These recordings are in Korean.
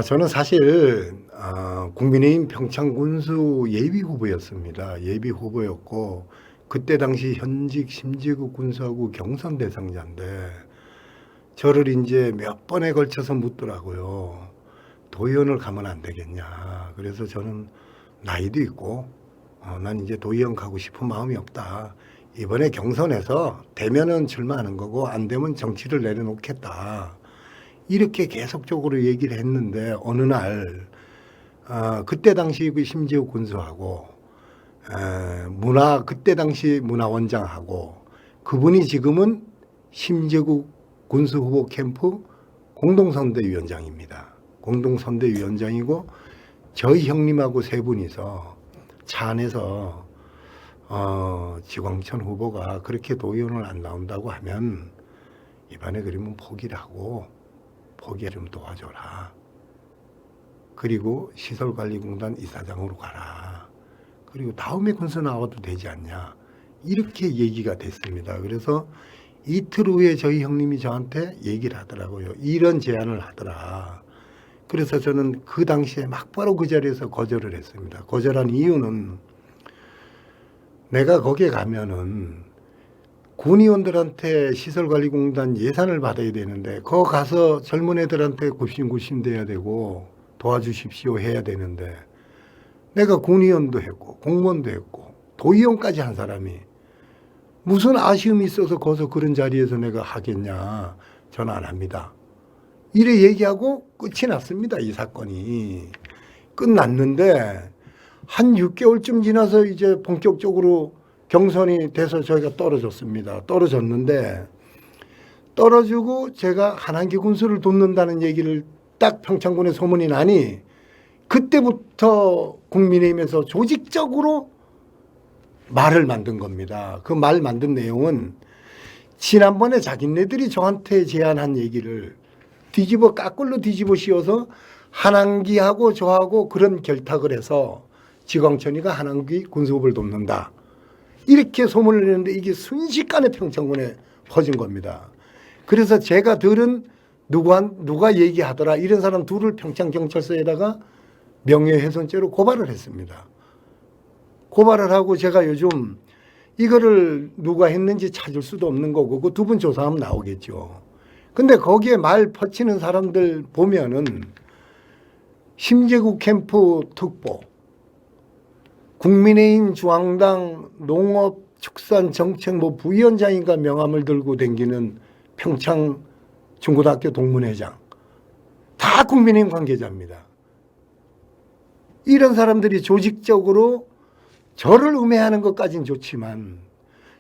저는 사실 국민의힘 평창군수 예비 후보였습니다. 예비 후보였고 그때 당시 현직 심지구 군수하고 경선 대상자인데 저를 이제 몇 번에 걸쳐서 묻더라고요. 도의원을 가면 안 되겠냐. 그래서 저는 나이도 있고 난 이제 도의원 가고 싶은 마음이 없다. 이번에 경선에서 되면은 출마하는 거고 안 되면 정치를 내려놓겠다. 이렇게 계속적으로 얘기를 했는데 어느 날 그때 당시 그 심지어 군수하고 그때 당시 문화원장하고 그분이 지금은 심재국 군수 후보 캠프 공동선대위원장입니다. 공동선대위원장이고 저희 형님하고 세 분이서 차 안에서 지광천 후보가 그렇게 도의원을 안 나온다고 하면 이번에 그러면 포기를 하고 포기를 좀 도와줘라. 그리고 시설관리공단 이사장으로 가라. 그리고 다음에 군수 나와도 되지 않냐. 이렇게 얘기가 됐습니다. 그래서 이틀 후에 저희 형님이 저한테 얘기를 하더라고요. 이런 제안을 하더라. 그래서 저는 그 당시에 막바로 그 자리에서 거절을 했습니다. 거절한 이유는 내가 거기에 가면은 군의원들한테 시설관리공단 예산을 받아야 되는데 거 가서 젊은 애들한테 굽신굽신 돼야 되고 도와주십시오 해야 되는데 내가 군의원도 했고 공무원도 했고 도의원까지 한 사람이 무슨 아쉬움이 있어서 거기서 그런 자리에서 내가 하겠냐. 저는 안 합니다. 이래 얘기하고 끝이 났습니다. 이 사건이. 끝났는데 한 6개월쯤 지나서 이제 본격적으로 경선이 돼서 저희가 떨어졌습니다. 떨어졌는데 떨어지고 제가 한한기 군수를 돕는다는 얘기를 딱 평창군에 소문이 나니 그때부터 국민의힘에서 조직적으로 말을 만든 겁니다. 그 말 만든 내용은 지난번에 자기네들이 저한테 제안한 얘기를 까꿀로 뒤집어 씌워서 한한기하고 저하고 그런 결탁을 해서 지광천이가 한한기 군수후보를 돕는다. 이렇게 소문을 내는데 이게 순식간에 평창군에 퍼진 겁니다. 그래서 제가 들은 누가 얘기하더라 이런 사람 둘을 평창경찰서에다가 명예훼손죄로 고발을 했습니다. 고발을 하고 제가 요즘 이거를 누가 했는지 찾을 수도 없는 거고 그 두 분 조사하면 나오겠죠. 근데 거기에 말 퍼치는 사람들 보면은 심재국 캠프 특보, 국민의힘 중앙당 농업축산정책 부위원장인가 명함을 들고 다니는 평창 중고등학교 동문회장 다 국민의힘 관계자입니다. 이런 사람들이 조직적으로 저를 음해하는 것까지는 좋지만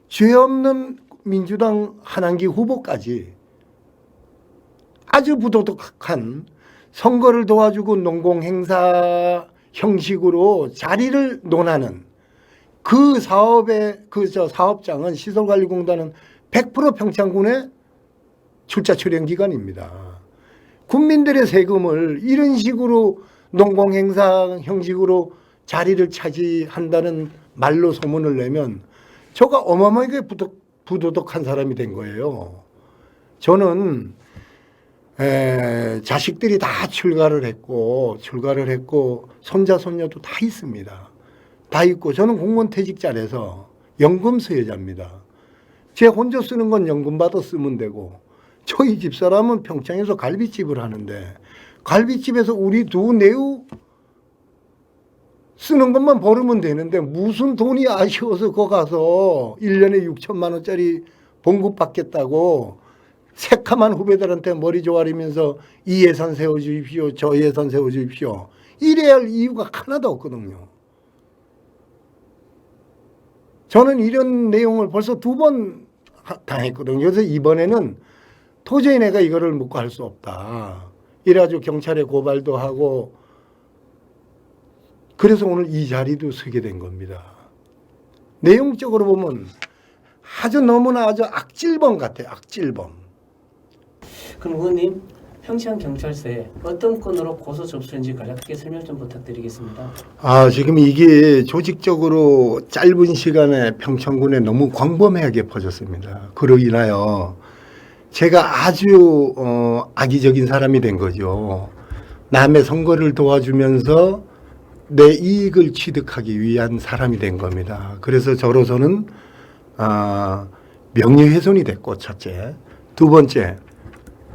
죄 없는 민주당 한한기 후보까지 아주 부도덕한 선거를 도와주고 농공행사 형식으로 자리를 논하는 그 사업의 사업장은 시설관리공단은 100% 평창군의 출자 출연 기관입니다. 국민들의 세금을 이런 식으로 농공행사 형식으로 자리를 차지한다는 말로 소문을 내면 저가 어마어마하게 부도덕한 사람이 된 거예요. 저는 자식들이 다 출가를 했고 손자 손녀도 다 있습니다. 다 있고 저는 공무원 퇴직자라서 연금 수혜자입니다. 제 혼자 쓰는 건 연금 받아 쓰면 되고 저희 집사람은 평창에서 갈비집을 하는데 갈비집에서 우리 두 내우 쓰는 것만 벌으면 되는데 무슨 돈이 아쉬워서 거 가서 1년에 6천만 원짜리 봉급 받겠다고 새카만 후배들한테 머리 조아리면서 이 예산 세워주십시오. 저 예산 세워주십시오. 이래야 할 이유가 하나도 없거든요. 저는 이런 내용을 벌써 2번 당했거든요. 그래서 이번에는 도저히 내가 이거를 묻고 할 수 없다. 이래가지고 경찰에 고발도 하고 그래서 오늘 이 자리도 서게 된 겁니다. 내용적으로 보면 너무나 아주 악질범 같아요. 악질범. 그럼 의원님 평창경찰서에 어떤 건으로 고소 접수했는지 간략하게 설명 좀 부탁드리겠습니다. 지금 이게 조직적으로 짧은 시간에 평창군에 너무 광범위하게 퍼졌습니다. 그로 인하여 제가 아주 악의적인 사람이 된 거죠. 남의 선거를 도와주면서 내 이익을 취득하기 위한 사람이 된 겁니다. 그래서 저로서는 명예훼손이 됐고 첫째. 두 번째,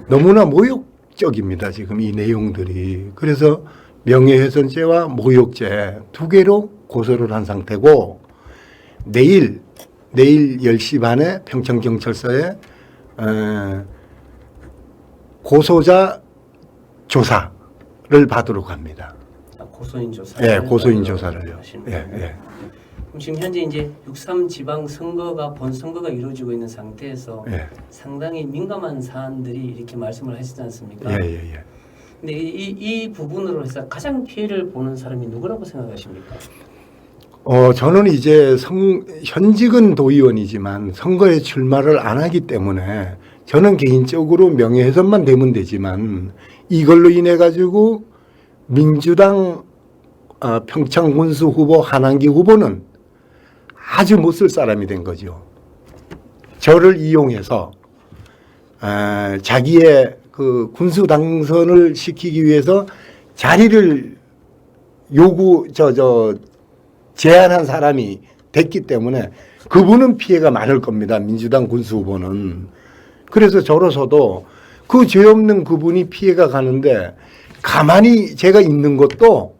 너무나 모욕적입니다. 지금 이 내용들이. 그래서 명예훼손죄와 모욕죄 두 개로 고소를 한 상태고 내일 10시 반에 평창경찰서에 고소자 조사를 받도록 합니다. 고소인 조사. 예, 고소인 조사를요. 하시는 예, 거예요. 예. 그럼 지금 현재 이제 6.3 지방 선거가 본선거가 이루어지고 있는 상태에서 예. 상당히 민감한 사안들이 이렇게 말씀을 하시지 않습니까? 예, 예, 예. 근데 이 부분으로 해서 가장 피해를 보는 사람이 누구라고 생각하십니까? 저는 이제 현직은 도의원이지만 선거에 출마를 안 하기 때문에 저는 개인적으로 명예훼손만 되면 되지만 이걸로 인해 가지고 민주당 평창군수 후보 한한기 후보는 아주 못 쓸 사람이 된 거죠. 저를 이용해서 자기의 그 군수 당선을 시키기 위해서 자리를 제안한 사람이 됐기 때문에 그분은 피해가 많을 겁니다. 민주당 군수 후보는. 그래서 저로서도 그 죄 없는 그분이 피해가 가는데 가만히 있는 것도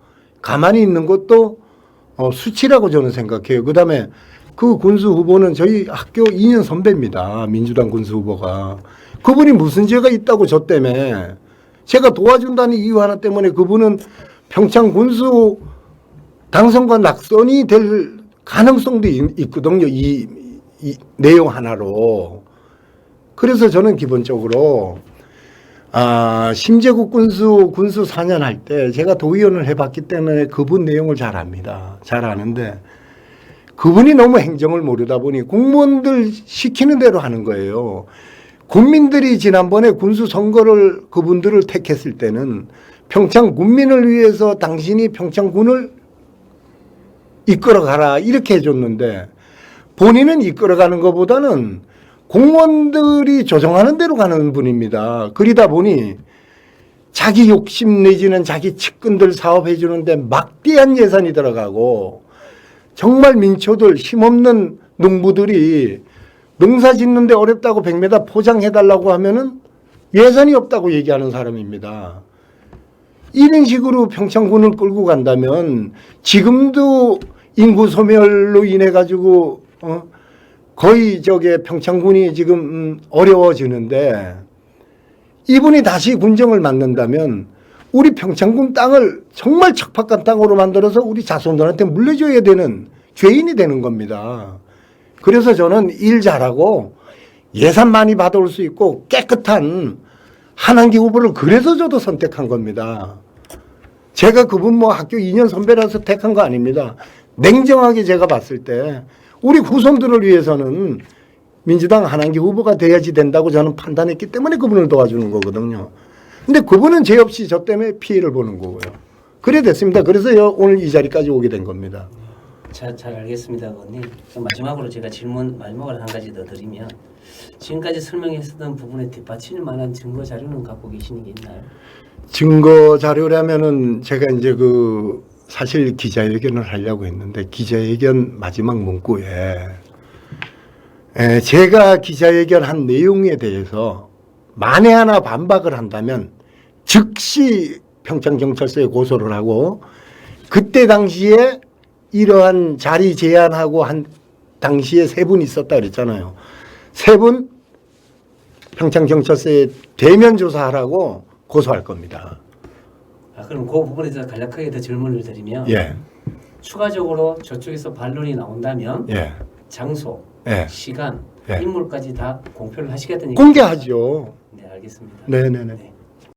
수치라고 저는 생각해요. 그다음에 그 군수 후보는 저희 학교 2년 선배입니다. 민주당 군수 후보가. 그분이 무슨 죄가 있다고 저 때문에 제가 도와준다는 이유 하나 때문에 그분은 평창 군수 당선과 낙선이 될 가능성도 있거든요. 이 내용 하나로. 그래서 저는 기본적으로 심재국 군수 4년 할 때 제가 도의원을 해봤기 때문에 그분 내용을 잘 압니다. 잘 아는데 그분이 너무 행정을 모르다 보니 공무원들 시키는 대로 하는 거예요. 국민들이 지난번에 군수 선거를 그분들을 택했을 때는 평창 군민을 위해서 당신이 평창군을 이끌어가라 이렇게 해줬는데 본인은 이끌어가는 것보다는 공무원들이 조정하는 대로 가는 분입니다. 그러다 보니 자기 욕심 내지는 자기 측근들 사업해 주는데 막대한 예산이 들어가고 정말 민초들 힘없는 농부들이 농사 짓는데 어렵다고 100m 포장해달라고 하면은 예산이 없다고 얘기하는 사람입니다. 이런 식으로 평창군을 끌고 간다면 지금도 인구 소멸로 인해 가지고 거의 평창군이 지금 어려워지는데 이분이 다시 군정을 맡는다면 우리 평창군 땅을 정말 척박한 땅으로 만들어서 우리 자손들한테 물려줘야 되는 죄인이 되는 겁니다. 그래서 저는 일 잘하고 예산 많이 받아올 수 있고 깨끗한 한한기 후보를 그래서 저도 선택한 겁니다. 제가 그분 학교 2년 선배라서 택한 거 아닙니다. 냉정하게 제가 봤을 때 우리 후손들을 위해서는 민주당 한한기 후보가 돼야지 된다고 저는 판단했기 때문에 그분을 도와주는 거거든요. 근데 그분은 죄 없이 저 때문에 피해를 보는 거고요. 그래 됐습니다. 그래서 오늘 이 자리까지 오게 된 겁니다. 잘 알겠습니다, 의원님. 마지막으로 제가 마지막으로 한 가지 더 드리면 지금까지 설명했었던 부분에 뒷받칠 만한 증거 자료는 갖고 계시는 게 있나요? 증거 자료라면은 제가 이제 사실 기자회견을 하려고 했는데 기자회견 마지막 문구에 제가 기자회견한 내용에 대해서 만에 하나 반박을 한다면 즉시 평창경찰서에 고소를 하고 그때 당시에 이러한 자리 제안하고 한 당시에 3분 있었다 그랬잖아요. 3분 평창경찰서에 대면 조사하라고 고소할 겁니다. 그럼 그 부분에 대해서 간략하게 더 질문을 드리면 예. 추가적으로 저쪽에서 반론이 나온다면 예. 장소, 예. 시간, 예. 인물까지 다 공표를 하시겠다는 공개하죠. 네, 알겠습니다. 네네네. 네.